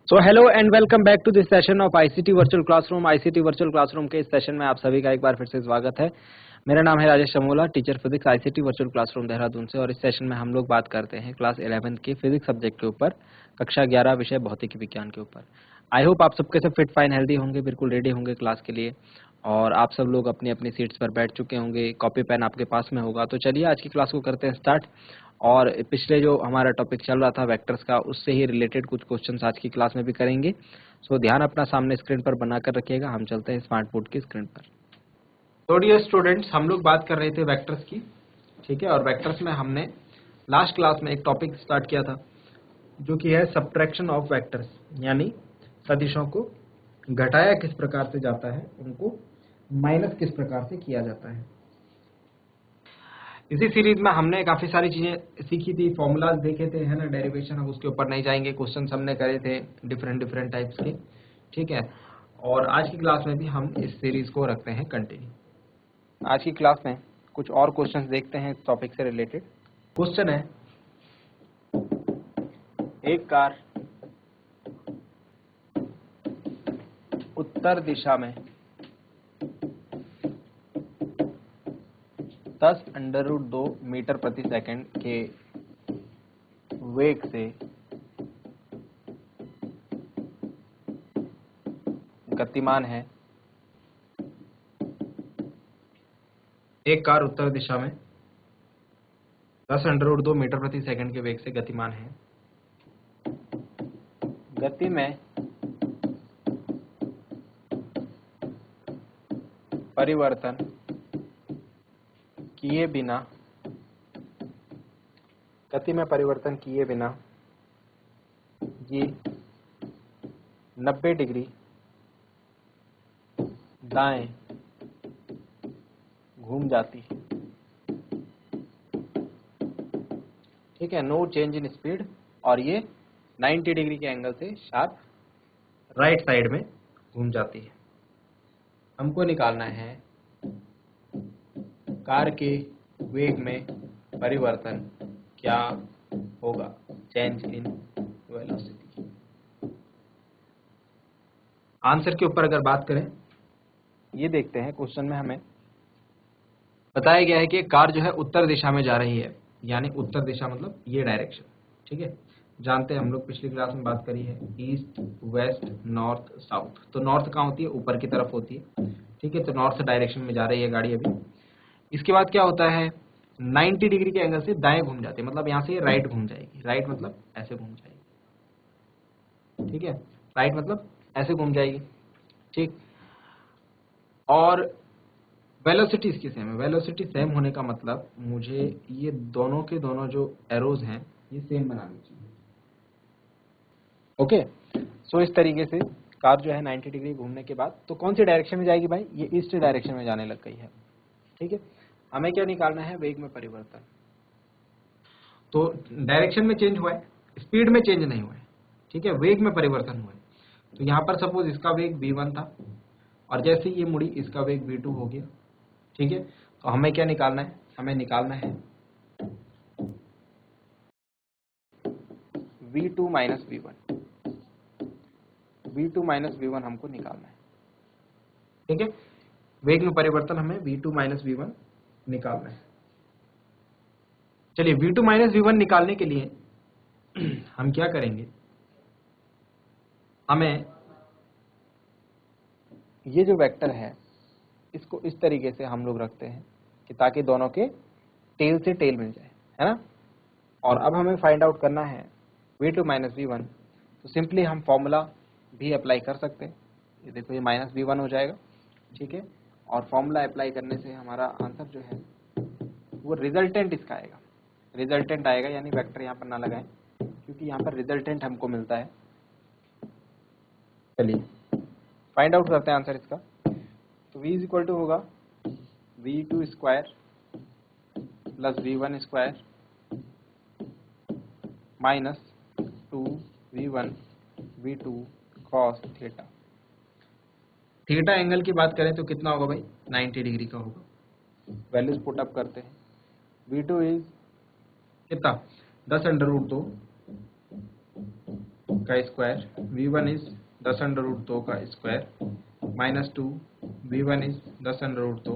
So hello and welcome back to this session of ICT virtual classroom. ICT virtual classroom के इस session में आप सभी का एक बार फिर से स्वागत है। मेरा नाम है Rajesh Chamola, teacher physics ICT virtual classroom Dehradun से। और इस सेशन में हम लोग बात करते हैं क्लास 11 के फिजिक्स सब्जेक्ट के ऊपर, कक्षा 11 विषय भौतिकी विज्ञान के ऊपर। आई होप आप सबके सब फिट फाइन हेल्दी होंगे, बिल्कुल रेडी होंगे क्लास के लिए, और आप सब लोग अपनी अपनी सीट्स पर बैठ चुके होंगे, कॉपी पेन आपके पास में होगा। तो चलिए आज की क्लास को करते हैं स्टार्ट। और पिछले जो हमारा टॉपिक चल रहा था वेक्टर्स का, उससे ही रिलेटेड कुछ क्वेश्चंस आज की क्लास में भी करेंगे। सो ध्यान अपना सामने स्क्रीन पर बनाकर रखिएगा। हम चलते हैं स्मार्ट बोर्ड की स्क्रीन पर। तो डियर स्टूडेंट्स, हम लोग बात कर रहे थे वेक्टर्स की, ठीक है। और वेक्टर्स में हमने लास्ट क्लास में एक टॉपिक स्टार्ट किया था जो कि है सब्ट्रैक्शन ऑफ वेक्टर्स, यानी सदिशों को घटाया किस प्रकार से जाता है, उनको माइनस किस प्रकार से किया जाता है। इसी सीरीज में हमने काफी सारी चीजें सीखी थी, फॉर्मूलाज देखे थे, है ना, डेरिवेशन। हम उसके ऊपर नहीं जाएंगे, क्वेश्चन हमने करे थे डिफरेंट डिफरेंट टाइप्स के, ठीक है। और आज की क्लास में भी हम इस सीरीज को रखते हैं कंटिन्यू। आज की क्लास में कुछ और क्वेश्चंस देखते हैं इस टॉपिक से रिलेटेड। क्वेश्चन है, एक कार उत्तर दिशा में 10√2 मीटर प्रति सेकंड के वेग से गतिमान है। एक कार उत्तर दिशा में 10√2 मीटर प्रति सेकंड के वेग से गतिमान है। गति में परिवर्तन किए बिना ये 90 डिग्री दाएं घूम जाती है, ठीक है। नो चेंज इन स्पीड, और ये 90 डिग्री के एंगल से शार्प राइट साइड में घूम जाती है। हमको निकालना है कार के वेग में परिवर्तन क्या होगा, चेंज इन वेलोसिटी। आंसर के ऊपर अगर बात करें, ये देखते हैं क्वेश्चन में हमें बताया गया है कि कार जो है उत्तर दिशा में जा रही है, यानी उत्तर दिशा मतलब ये डायरेक्शन, ठीक है। जानते हैं हम लोग, पिछली क्लास में बात करी है, ईस्ट वेस्ट नॉर्थ साउथ। तो नॉर्थ कहाँ होती है? ऊपर की तरफ होती है, ठीक है। तो नॉर्थ डायरेक्शन में जा रही है गाड़ी अभी। इसके बाद क्या होता है, 90 डिग्री के एंगल से दाएं घूम जाती है, मतलब यहाँ से राइट घूम जाएगी। राइट मतलब ऐसे घूम जाएगी, ठीक है। राइट मतलब ऐसे घूम जाएगी, ठीक। और वेलोसिटी इसकी सेम है। वेलोसिटी सेम होने का मतलब मुझे ये दोनों के दोनों जो एरोज हैं ये सेम बनानी चाहिए, ओके। सो इस तरीके से कार जो है 90 डिग्री घूमने के बाद तो कौन सी डायरेक्शन में जाएगी भाई? ये ईस्ट डायरेक्शन में जाने लग गई है, ठीक है। हमें क्या निकालना है? वेग में परिवर्तन। तो डायरेक्शन में चेंज हुआ है, स्पीड में चेंज नहीं हुआ है, ठीक है। वेग में परिवर्तन हुआ है। तो यहाँ पर सपोज इसका वेग v1 था, और जैसे ये मुड़ी इसका वेग v2 हो गया, ठीक है। तो हमें क्या निकालना है? हमें निकालना है v2 minus v1। v2 minus v1 हमको निकालना है, ठीक है। वेग में परिवर्तन हमें v2 माइनस v1 निकालना है। चलिए, v2 माइनस v1 निकालने के लिए हम क्या करेंगे, हमें ये जो वेक्टर है इसको इस तरीके से हम लोग रखते हैं कि ताकि दोनों के टेल से टेल मिल जाए, है ना। और अब हमें फाइंड आउट करना है v2 माइनस v1। तो सिंपली हम फॉर्मूला भी अप्लाई कर सकते हैं। ये देखो, ये माइनस v1 हो जाएगा, ठीक है। और फॉर्मूला अप्लाई करने से हमारा आंसर जो है वो रिजल्टेंट इसका आएगा। रिजल्टेंट आएगा, यानी वेक्टर यहाँ पर ना लगाएं क्योंकि यहाँ पर रिजल्टेंट हमको मिलता है। चलिए फाइंड आउट करते हैं आंसर इसका। तो v इज इक्वल टू होगा v2 square plus v1 square minus 2v1 v2 cos theta. Theta angle की बात करें तो कितना होगा भाई? 90 डिग्री का होगा। वैल्यूज पुट अप करते हैं। v2 इज कितना? 10√2 का स्क्वायर V1 इज 10√2 का square -2 V1 is 10√2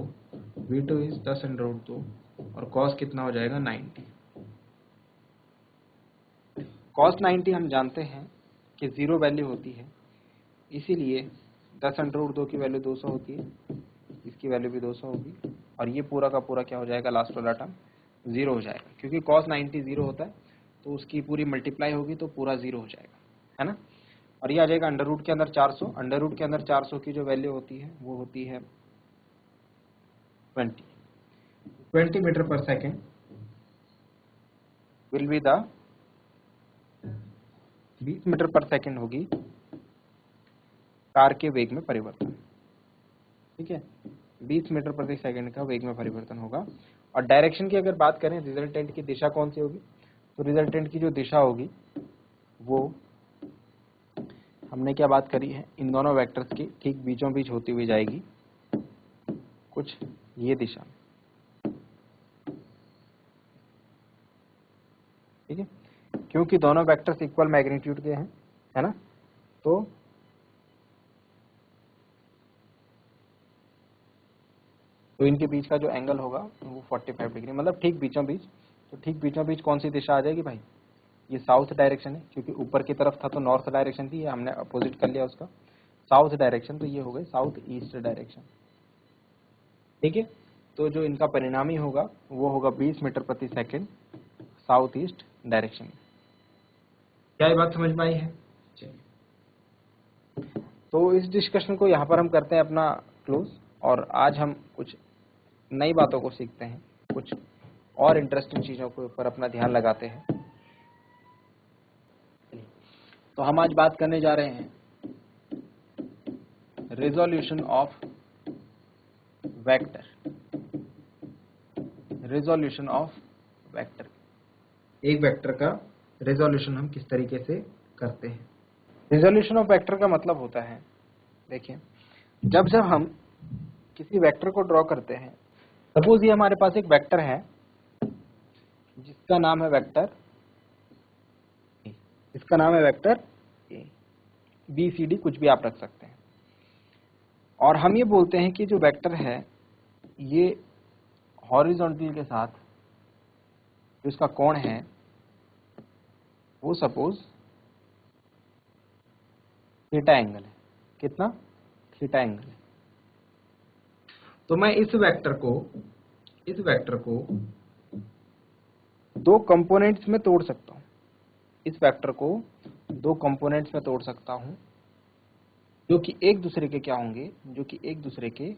V2 is 10√2 और cos कितना हो जाएगा 90। cos 90 हम जानते हैं कि 0 वैल्यू होती है, इसीलिए 10√2 की वैल्यू 200 होती है, इसकी वैल्यू भी 200 होगी और ये पूरा का पूरा क्या हो जाएगा, लास्ट वाला टर्म 0 हो जाएगा, क्योंकि cos 90 0 होता है तो उसकी पूरी मल्टीप्लाई होगी तो पूरा 0 हो जाएगा, है ना। और ये आ जाएगा अंडर रूट के अंदर 400, अंडर रूट के अंदर 400 की जो वैल्यू होती है वो होती है 20 metre per second will be the 20 metre per second होगी कार के वेग में परिवर्तन, ठीक है। 20 मीटर प्रति सेकंड का वेग में परिवर्तन होगा। और डायरेक्शन की अगर बात करें, रिजल्टेंट की दिशा कौन सी होगी, तो रिजल्टेंट की जो दिशा होगी वो हमने क्या बात करी है, इन दोनों वेक्टर्स की ठीक बीचों बीच होती हुई जाएगी कुछ ये दिशा, ठीक है, क्योंकि दोनों वेक्टर्स इक्वल मैग्नीट्यूड के हैं, है ना। तो इनके बीच का जो एंगल होगा वो 45 डिग्री, मतलब ठीक बीचों बीच। तो ठीक बीचों बीच कौन सी दिशा आ जाएगी भाई, ये साउथ डायरेक्शन है, क्योंकि ऊपर की तरफ था तो नॉर्थ डायरेक्शन थी, हमने अपोजिट कर लिया उसका साउथ डायरेक्शन, तो ये हो गई साउथ ईस्ट डायरेक्शन, ठीक है। तो जो इनका परिणामी होगा वो होगा 20 मीटर प्रति सेकंड साउथ ईस्ट डायरेक्शन। क्या ये बात समझ में आई है? चलिए, तो इस डिस्कशन को यहाँ पर हम करते हैं अपना क्लोज, और आज हम कुछ नई बातों को सीखते हैं, कुछ और इंटरेस्टिंग चीजों के ऊपर अपना ध्यान लगाते हैं। तो हम आज बात करने जा रहे हैं resolution of vector, resolution of vector, एक वेक्टर का रेजोल्यूशन हम किस तरीके से करते हैं। रेजोल्यूशन ऑफ वेक्टर का मतलब होता है, देखिए, जब जब हम किसी वेक्टर को ड्रॉ करते हैं, सपोज ये हमारे पास एक वेक्टर है जिसका नाम है वेक्टर, इसका नाम है वेक्टर बी सी डी, कुछ भी आप रख सकते हैं, और हम ये बोलते हैं कि जो वेक्टर है ये हॉरिजॉन्टल के साथ जो इसका कोण है वो सपोज थीटा एंगल है, कितना, थीटा एंगल है। तो मैं इस वेक्टर को दो कंपोनेंट्स में तोड़ सकता हूं, इस वेक्टर को दो कंपोनेंट्स में तोड़ सकता हूं जो कि एक दूसरे के क्या होंगे, जो कि एक दूसरे के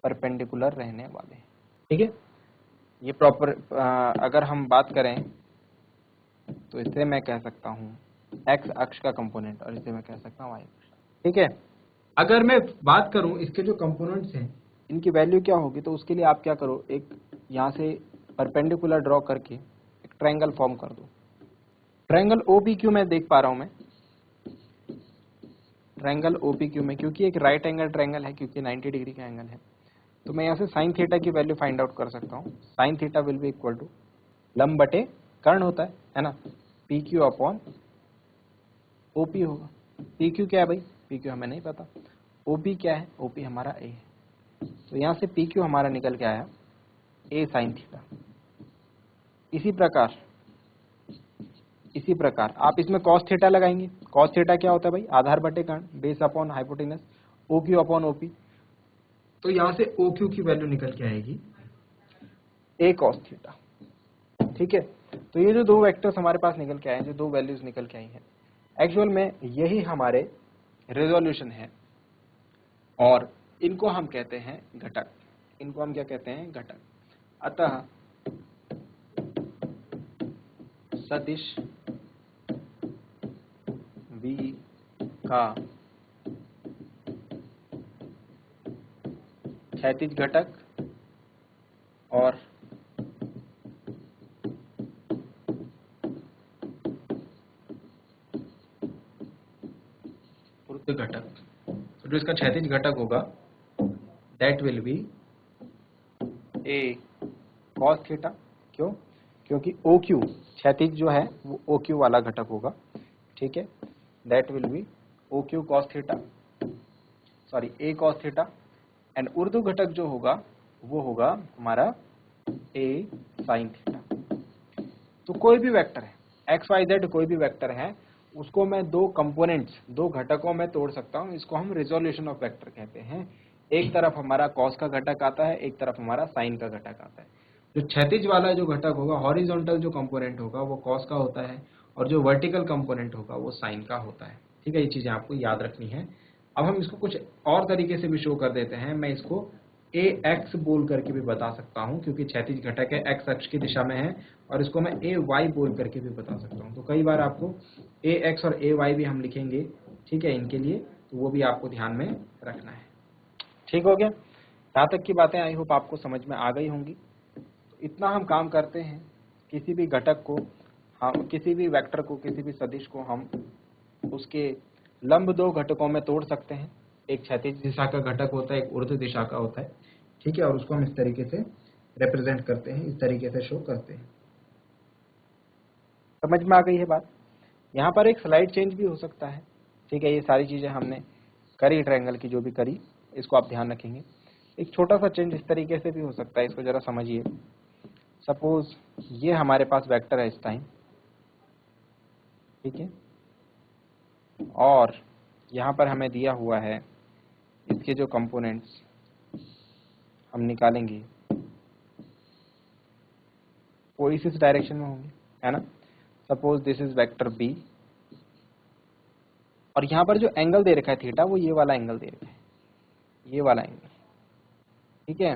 परपेंडिकुलर रहने वाले हैं, ठीक है। ये प्रॉपर अगर हम बात करें तो इसे मैं कह सकता हूं एक्स अक्ष का कंपोनेंट और इसे मैं कह सकता हूं वाई अक्ष, ठीक है। अगर मैं बात करूं इसके जो कंपोनेंट्स हैं इनकी वैल्यू क्या होगी, तो उसके लिए आप क्या करो, एक यहां से परपेंडिकुलर ड्रॉ करके एक ट्रायंगल फॉर्म कर दो। ट्रायंगल OPQ में देख पा रहा हूं मैं, ट्रायंगल OPQ में, क्योंकि एक राइट एंगल ट्रायंगल है, क्योंकि 90 डिग्री का एंगल है, तो मैं यहाँ से साइन थीटा की वैल्यू फाइंड आउट कर सकता हूँ। Sine theta will be equal to लंब बटे कर्ण होता है ना, PQ अपॉन OP होगा। PQ क्या है भाई, PQ हमें नहीं पता, OP क्या है, OP हमारा A है, तो यहाँ से PQ हमारा निकल के आया A साइन थीटा। इसी प्रकार आप इसमें cos थीटा लगाएंगे, cos थीटा क्या होता है भाई, आधार बटे कर्ण, base upon hypotenuse, OQ upon OP, तो यहाँ से OQ की वैल्यू निकल के आएगी A cos थीटा, ठीक है। तो ये जो दो वेक्टर्स हमारे पास निकल के आए, जो दो वैल्यूज निकल के आई हैं, एक्चुअल में यही हमारे रेजोल्यूशन है, और इनको हम कहते हैं घटक, इनको हम क्या कहते हैं, घटक। अतः सदिश V का क्षैतिज घटक और ऊर्ध्व घटक, तो जो इसका क्षैतिज घटक होगा that will B A cos theta. क्यों, क्योंकि OQ क्षैतिज जो है वो OQ वाला घटक होगा, ठीक है। That will be O Q cos theta, sorry A cos theta, and ऊर्ध्व घटक जो होगा वो होगा हमारा ए साइन थीटा। तो कोई भी वेक्टर है एक्स वाई जेड, कोई भी वेक्टर है, उसको मैं दो कंपोनेंट्स, दो घटकों में तोड़ सकता हूं। इसको हम रिजोल्यूशन ऑफ वेक्टर कहते हैं। एक तरफ हमारा कॉस का घटक आता है, एक तरफ हमारा साइन का घटक आता है। जो क्षैतिज वाला जो घटक होगा, हॉरिजॉन्टल जो कंपोनेंट होगा वो कॉस का होता है, और जो वर्टिकल कंपोनेंट होगा वो साइन का होता है। ठीक है, ये चीजें आपको याद रखनी है। अब हम इसको कुछ और तरीके से भी शो कर देते हैं। मैं इसको ए एक्स बोल करके भी बता सकता हूं, क्योंकि क्षैतिज घटक है, एक्स अक्ष की दिशा में है, और इसको मैं ए वाई बोल करके भी बता सकता हूं। तो कई बार आपको ए एक्स और ए वाई भी हम लिखेंगे, ठीक है, इनके लिए, तो वो भी आपको ध्यान में रखना है। ठीक हो गया? यहाँ तक की बातें आई होप आपको समझ में आ गई होंगी। तो इतना हम काम करते हैं, किसी भी घटक को हम, किसी भी वेक्टर को, किसी भी सदिश को हम उसके लंब दो घटकों में तोड़ सकते हैं। एक क्षैतिज दिशा का घटक होता है, एक ऊर्ध्व दिशा का होता है। ठीक है, और उसको हम इस तरीके से रिप्रेजेंट करते हैं, इस तरीके से शो करते हैं। समझ में आ गई है बात? यहाँ पर एक स्लाइड चेंज भी हो सकता है। ठीक है, ये सारी चीजें हमने करी, ट्रायंगल की जो भी करी, इसको आप ध्यान रखेंगे। एक छोटा सा चेंज इस तरीके से भी हो सकता है, इसको जरा समझिए। सपोज ये हमारे पास वेक्टर है इस टाइम, ठीक है, और यहाँ पर हमें दिया हुआ है इसके जो कंपोनेंट्स हम निकालेंगे वो इस डायरेक्शन में होंगे, है ना। Suppose this is vector B, और यहाँ पर जो एंगल दे रखा है थीटा, वो ये वाला एंगल दे रखा है, ये वाला एंगल, ठीक है।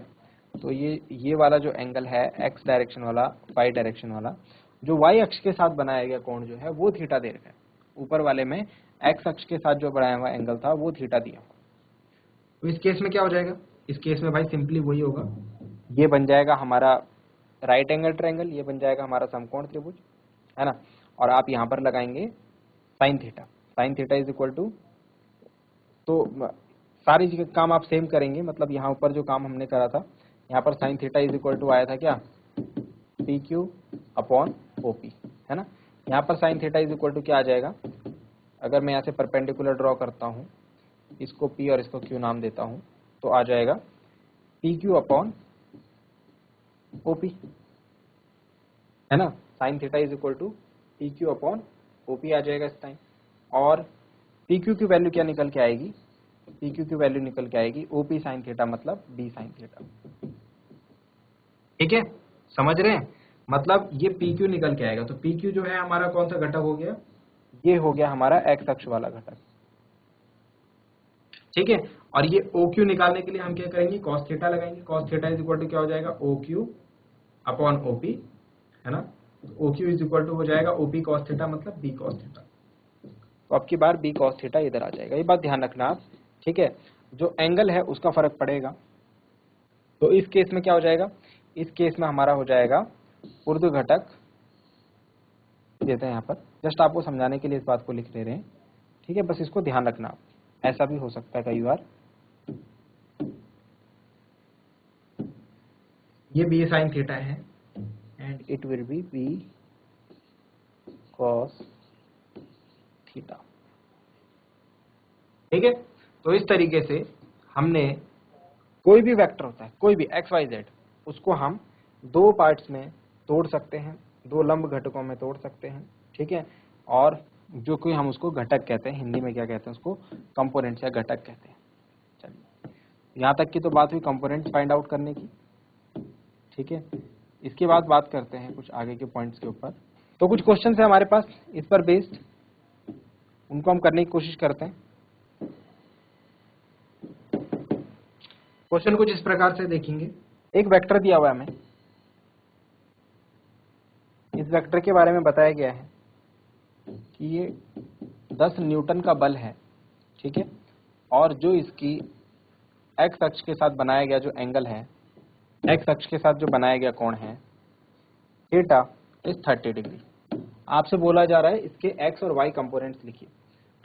तो ये वाला जो एंगल है एक्स डायरेक्शन वाला, वाई डायरेक्शन वाला, जो वाई अक्ष के साथ बनाया गया कोण जो है वो थीटा दे रखा है। ऊपर वाले में एक्स अक्ष के साथ जो बनाया हुआ एंगल था वो थीटा दिया। तो इस केस में क्या हो जाएगा? इस केस में भाई सिंपली वही होगा, ये बन जाएगा हमारा राइट एंगल ट्रायंगल, ये बन जाएगा हमारा समकोण त्रिभुज, है ना। और आप यहाँ पर लगाएंगे sine theta, sine theta is equal to, तो सारी चीज काम आप सेम करेंगे। मतलब यहाँ ऊपर जो काम हमने करा था, यहाँ पर sine theta is equal to आया था क्या, पी क्यू अपॉन ओपी, है ना। यहाँ पर sine theta is equal to क्या आ जाएगा, अगर मैं यहाँ से परपेंडिकुलर ड्रॉ करता हूँ, इसको P और इसको Q नाम देता हूँ, तो आ जाएगा पी क्यू अपॉन ओपी, है ना। Sine theta is equal to P Q upon OP आ जाएगा इस टाइम। और पी क्यू की वैल्यू क्या निकल के आएगी, पी क्यू की वैल्यू निकल के आएगी ओपी साइन थीटा, मतलब बी साइन थीटा। ठीक है, समझ रहे हैं? मतलब ये पी क्यू निकल के आएगा। तो पी क्यू जो है हमारा कौन सा घटक हो गया, ये हो गया हमारा एक्स अक्ष वाला घटक। ठीक है, और ये ओ क्यू निकालने के लिए हम क्या करेंगे, कॉस थीटा लगाएंगे। Cos theta is equal to क्या हो जाएगा, ओ क्यू अपॉन ओपी, है ना। O Q is equal to हो जाएगा ओपी कॉस थीटा, मतलब बी कॉस थीटा। तो अब की बार बी कॉस थीटा इधर आ जाएगा, ये बात ध्यान रखना आप। ठीक है, जो एंगल है उसका फर्क पड़ेगा। तो इस केस में क्या हो जाएगा, इस केस में हमारा हो जाएगा ऊर्ध्व घटक, देते हैं यहाँ पर, जस्ट आपको समझाने के लिए इस बात को लिख ले रहे हैं। ठीक है, बस इसको ध्यान रखना आप, ऐसा भी हो सकता है कई बार। ये बी साइन थीटा है and it will be B cos theta. ठीक है, तो इस तरीके से हमने कोई भी वेक्टर होता है, कोई भी एक्स वाई जेड, उसको हम दो पार्ट्स में तोड़ सकते हैं, दो लंब घटकों में तोड़ सकते हैं। ठीक है, और जो कोई हम उसको घटक कहते हैं, हिंदी में क्या कहते हैं उसको, कंपोनेंट्स या घटक कहते हैं। चलिए, यहाँ तक की तो बात हुई कंपोनेंट्स फाइंड आउट करने की। ठीक है, इसके बाद बात करते हैं कुछ आगे के पॉइंट्स के ऊपर। तो कुछ क्वेश्चन है हमारे पास इस पर बेस्ड, उनको हम करने की कोशिश करते हैं। क्वेश्चन कुछ इस प्रकार से देखेंगे। एक वेक्टर दिया हुआ है हमें, इस वेक्टर के बारे में बताया गया है कि ये 10 न्यूटन का बल है। ठीक है, और जो इसकी एक्स अक्ष के साथ बनाया गया जो एंगल है, एक्स अक्ष के साथ जो बनाया गया कोण है थीटा इज 30 डिग्री। आपसे बोला जा रहा है इसके एक्स और वाई कंपोनेंट्स लिखिए।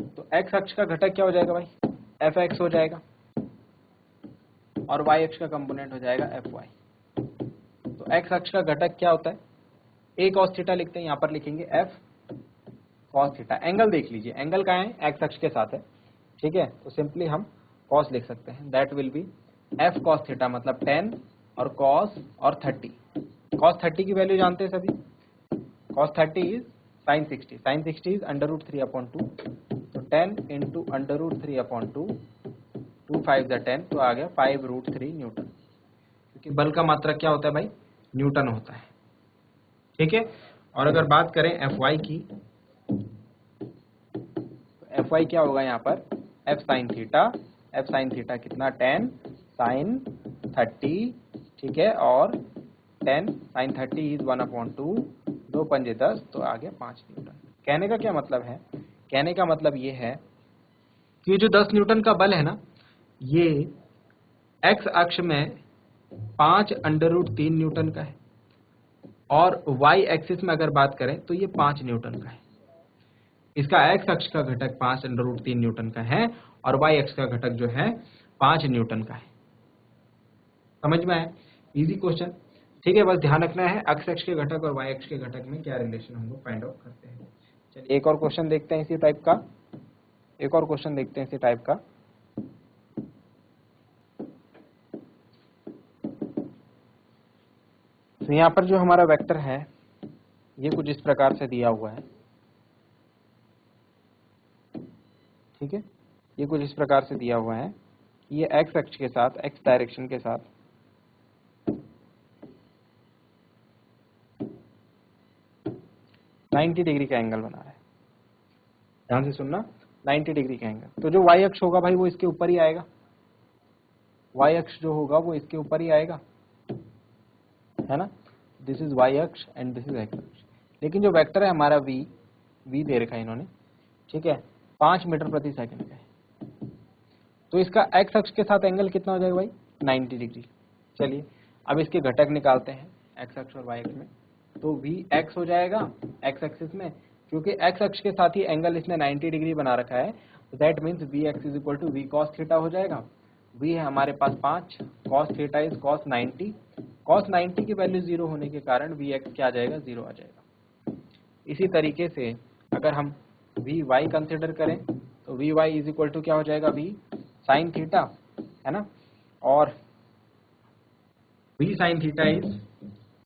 तो एक्स अक्ष का घटक क्या हो जाएगा भाई, एफ एक्स हो जाएगा, और वाई अक्ष का कंपोनेंट हो जाएगा एफ वाई। तो एक्स अक्ष का घटक क्या होता है, ए कॉस थीटा लिखते हैं, यहाँ पर लिखेंगे एफ cos थीटा। एंगल देख लीजिए, एंगल कहाँ है, एक्स अक्ष के साथ है, ठीक है, तो सिंपली हम cos लिख सकते हैं, that will B f cos theta, मतलब 10 और cos और 30। cos 30 की वैल्यू जानते हैं सभी, cos 30 is sin 60, sin 60 is √3/2, तो 10 इंटू √3/2, 2 5 10, तो आ गया 5√3 न्यूटन, क्योंकि बल का मात्रक क्या होता है भाई, न्यूटन होता है, ठीक है। और अगर बात करें Fy की, तो Fy क्या होगा यहाँ पर, f sin थीटा कितना, 10 sin 30, ठीक है, और 10 sin 30 इज 1/2, 2 पंजे 10, तो आ गया 5 न्यूटन। कहने का क्या मतलब है, कहने का मतलब ये है कि जो 10 न्यूटन का बल है ना, ये x अक्ष में 5√3 न्यूटन का है, और y एक्सिस में अगर बात करें तो ये 5 न्यूटन का है। इसका x अक्ष का घटक 5√3 न्यूटन का है और y अक्ष का घटक जो है 5 न्यूटन का है। समझ में आया, इजी क्वेश्चन, ठीक है। बस ध्यान रखना है x अक्ष के घटक और y अक्ष के घटक में क्या रिलेशन हम लोग फाइंड आउट करते हैं। चलिए एक और क्वेश्चन देखते हैं इसी टाइप का, एक और क्वेश्चन देखते हैं इसी टाइप का। तो यहाँ पर जो हमारा वेक्टर है ये कुछ इस प्रकार से दिया हुआ है, ठीक है, ये कुछ इस प्रकार से दिया हुआ है कि ये x अक्ष के साथ, x डायरेक्शन के साथ नाइन्टी डिग्री का एंगल बना रहा है। ध्यान से सुनना, 90 डिग्री का एंगल। तो जो y अक्ष होगा भाई वो इसके ऊपर ही आएगा, y अक्ष जो होगा वो इसके ऊपर ही आएगा, है ना। दिस इज y अक्ष एंड दिस इज x अक्ष। लेकिन जो वेक्टर है हमारा v दे रखा है इन्होंने, ठीक है, 5 मीटर प्रति सेकंड का है, तो इसका x अक्ष के साथ एंगल कितना हो जाएगा भाई, 90 डिग्री। चलिए अब इसके घटक निकालते हैं x अक्ष और y अक्ष में, तो vx हो जाएगा x एक्सिस में, क्योंकि x अक्ष के साथ ही एंगल इसने 90 डिग्री बना रखा है, तो that means vx is equal to v cos theta हो जाएगा। v है हमारे पास 5, cos theta is cos 90, cos 90 की वैल्यू 0 होने के कारण vx क्या आ जाएगा, 0 आ जाएगा। इसी तरीके से अगर हम vy कंसिडर करें तो vy इज इक्वल टू क्या हो जाएगा, v sin थीटा, है ना, और v sin theta is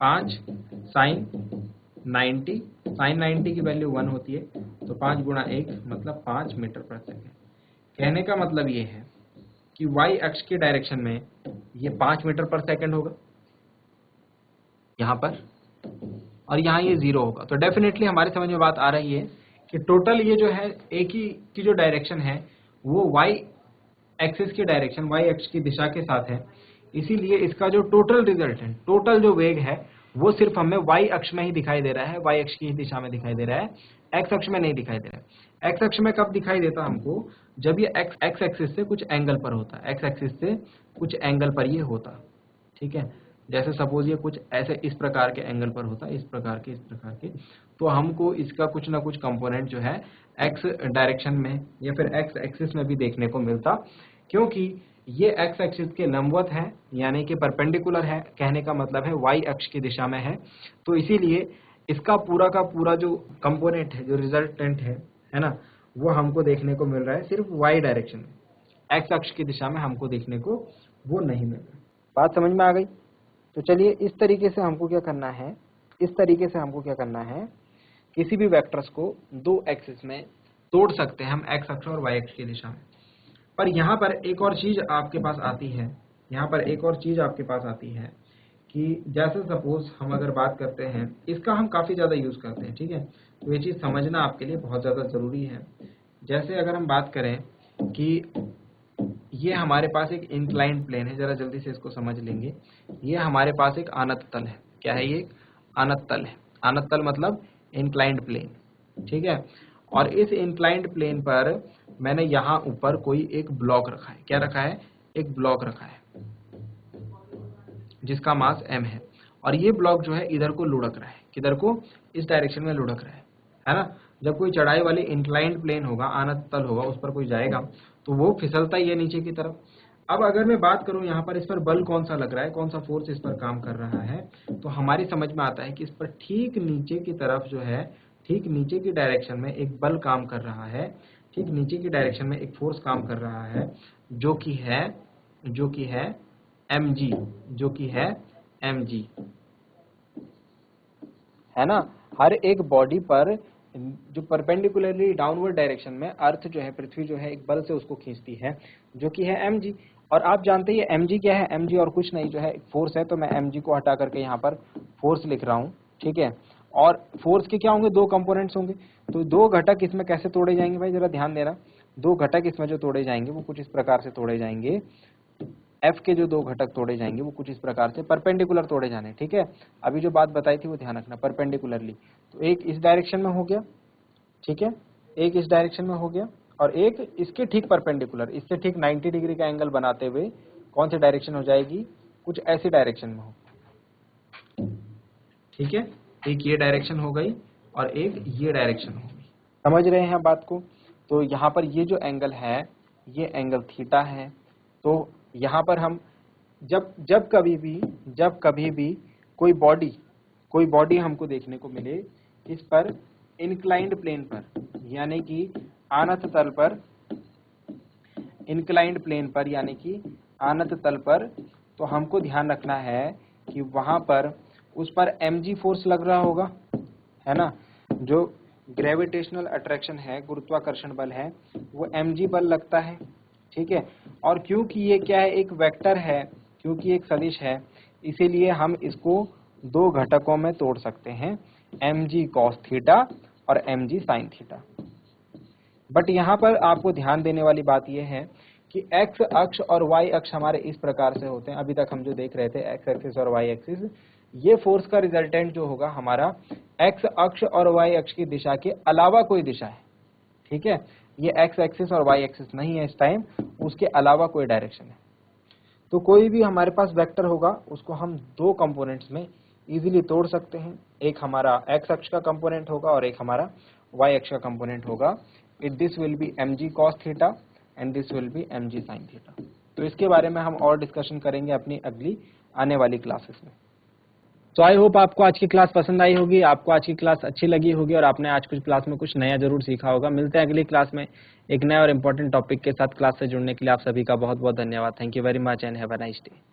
5 sin 90, sin 90 की वैल्यू 1 होती है, तो 5 गुणा 1 मतलब 5 मीटर पर सेकेंड। कहने का मतलब ये है कि y अक्ष के डायरेक्शन में ये 5 मीटर पर सेकेंड होगा यहाँ पर, और यहाँ ये 0 होगा। तो डेफिनेटली हमारे समझ में बात आ रही है कि टोटल ये जो है एक ही की जो डायरेक्शन है वो y एक्सिस की डायरेक्शन, y अक्ष की दिशा के साथ है, इसीलिए इसका जो टोटल रिजल्ट है, टोटल जो वेग है वो सिर्फ हमें y अक्ष में ही दिखाई दे रहा है, y अक्ष की ही दिशा में दिखाई दे रहा है, x अक्ष में नहीं दिखाई दे रहा है। x अक्ष में कब दिखाई देता हमको, जब ये x एक्सिस से कुछ एंगल पर होता है, x एक्सिस से कुछ एंगल पर ये होता, ठीक है। जैसे सपोज ये कुछ ऐसे इस प्रकार के एंगल पर होता है, इस प्रकार के, तो हमको इसका कुछ ना कुछ कंपोनेंट जो है x डायरेक्शन में या फिर x एक्सिस में भी देखने को मिलता, क्योंकि ये x एक्सिस के लंबवत है, यानी कि परपेंडिकुलर है, कहने का मतलब है y अक्ष की दिशा में है, तो इसीलिए इसका पूरा का पूरा जो कंपोनेंट है, जो रिजल्टेंट है ना, वो हमको देखने को मिल रहा है सिर्फ y डायरेक्शन में, x अक्ष की दिशा में हमको देखने को वो नहीं मिल रहा। बात समझ में आ गई। तो चलिए इस तरीके से हमको क्या करना है, किसी भी वेक्टर्स को दो एक्सिस में तोड़ सकते हैं हम, x अक्ष और y अक्ष की दिशा में। पर यहाँ पर एक और चीज आपके पास आती है, कि जैसे सपोज हम अगर बात करते हैं, इसका हम काफी ज्यादा यूज करते हैं, ठीक है, तो ये चीज समझना आपके लिए बहुत ज्यादा जरूरी है। जैसे अगर हम बात करें कि ये हमारे पास एक इंक्लाइंड प्लेन है, जरा जल्दी से इसको समझ लेंगे। ये हमारे पास एक आनत तल है, क्या है ये, आनत तल है। आनत तल मतलब इंक्लाइंड प्लेन, ठीक है। और इस इंक्लाइंड प्लेन पर मैंने यहाँ ऊपर कोई एक ब्लॉक रखा है, क्या रखा है, एक ब्लॉक रखा है जिसका मास m है, और ये ब्लॉक जो है इधर को लुढ़क रहा है, किधर को, इस डायरेक्शन में लुढ़क रहा है ना। जब कोई चढ़ाई वाली इंक्लाइंड प्लेन होगा, आनत तल होगा, उस पर कोई जाएगा तो वो फिसलता ही है नीचे की तरफ। अब अगर मैं बात करूं यहाँ पर इस पर बल कौन सा लग रहा है, कौन सा फोर्स इस पर काम कर रहा है, तो हमारी समझ में आता है कि इस पर ठीक नीचे की तरफ जो है ठीक नीचे की डायरेक्शन में एक बल काम कर रहा है, ठीक नीचे की डायरेक्शन में एक फोर्स काम कर रहा है जो कि है mg, जो कि है mg, है ना। हर एक बॉडी पर जो परपेंडिकुलरली डाउनवर्ड डायरेक्शन में अर्थ जो है, पृथ्वी जो है, एक बल से उसको खींचती है जो कि है mg। और आप जानते हैं mg क्या है, mg और कुछ नहीं जो है एक फोर्स है, तो मैं mg को हटा करके यहाँ पर फोर्स लिख रहा हूँ, ठीक है। और फोर्स के क्या होंगे, दो कंपोनेंट्स होंगे, तो दो घटक इसमें कैसे तोड़े जाएंगे भाई, जरा ध्यान देना। दो घटक इसमें जो तोड़े जाएंगे वो कुछ इस प्रकार से तोड़े जाएंगे, एफ के जो दो घटक तोड़े जाएंगे वो कुछ इस प्रकार से परपेंडिकुलर तोड़े जाने, ठीक है। अभी जो बात बताई थी वो ध्यान रखना, परपेंडिकुलरली। तो एक इस डायरेक्शन में हो गया, ठीक है, एक इस डायरेक्शन में हो गया, और एक इसके ठीक परपेंडिकुलर, इससे ठीक 90 डिग्री का एंगल बनाते हुए कौन सी डायरेक्शन हो जाएगी, कुछ ऐसी डायरेक्शन में हो, ठीक है। एक ये डायरेक्शन हो गई और एक ये डायरेक्शन हो गई, समझ रहे हैं बात को। तो यहाँ पर ये जो एंगल है ये एंगल थीटा है। तो यहाँ पर हम जब कभी भी कोई बॉडी हमको देखने को मिले इस पर इंक्लाइंड प्लेन पर, यानी कि आनत तल पर, इंक्लाइंड प्लेन पर यानी कि आनत तल पर, तो हमको ध्यान रखना है कि वहां पर उस पर mg फोर्स लग रहा होगा, है ना। जो ग्रेविटेशनल अट्रैक्शन है, गुरुत्वाकर्षण बल है, वो mg बल लगता है, ठीक है। और क्योंकि ये क्या है, एक वेक्टर है, क्योंकि एक सदिश है, इसीलिए हम इसको दो घटकों में तोड़ सकते हैं, mg cos थीटा और mg sin थीटा। बट यहाँ पर आपको ध्यान देने वाली बात यह है कि x अक्ष और y अक्ष हमारे इस प्रकार से होते हैं, अभी तक हम जो देख रहे थे x एक्सिस और y एक्सिस, ये फोर्स का रिजल्टेंट जो होगा हमारा x अक्ष और y अक्ष की दिशा के अलावा कोई दिशा है, ठीक है। ये x एक्सिस और y एक्सिस नहीं है इस टाइम, उसके अलावा कोई डायरेक्शन है। तो कोई भी हमारे पास वेक्टर होगा उसको हम दो कंपोनेंट्स में इजीली तोड़ सकते हैं, एक हमारा x अक्ष का कंपोनेंट होगा और एक हमारा y अक्ष का कंपोनेंट होगा। This will be mg cos theta and this will be mg sin theta. तो इसके बारे में हम और डिस्कशन करेंगे अपनी अगली आने वाली क्लासेस में। तो आई होप आपको आज की क्लास पसंद आई होगी, आपको आज की क्लास अच्छी लगी होगी और आपने आज कुछ क्लास में कुछ नया जरूर सीखा होगा। मिलते हैं अगली क्लास में एक नया और इम्पोर्टेंट टॉपिक के साथ। क्लास से जुड़ने के लिए आप सभी का बहुत बहुत धन्यवाद। Thank you very much and have a nice day.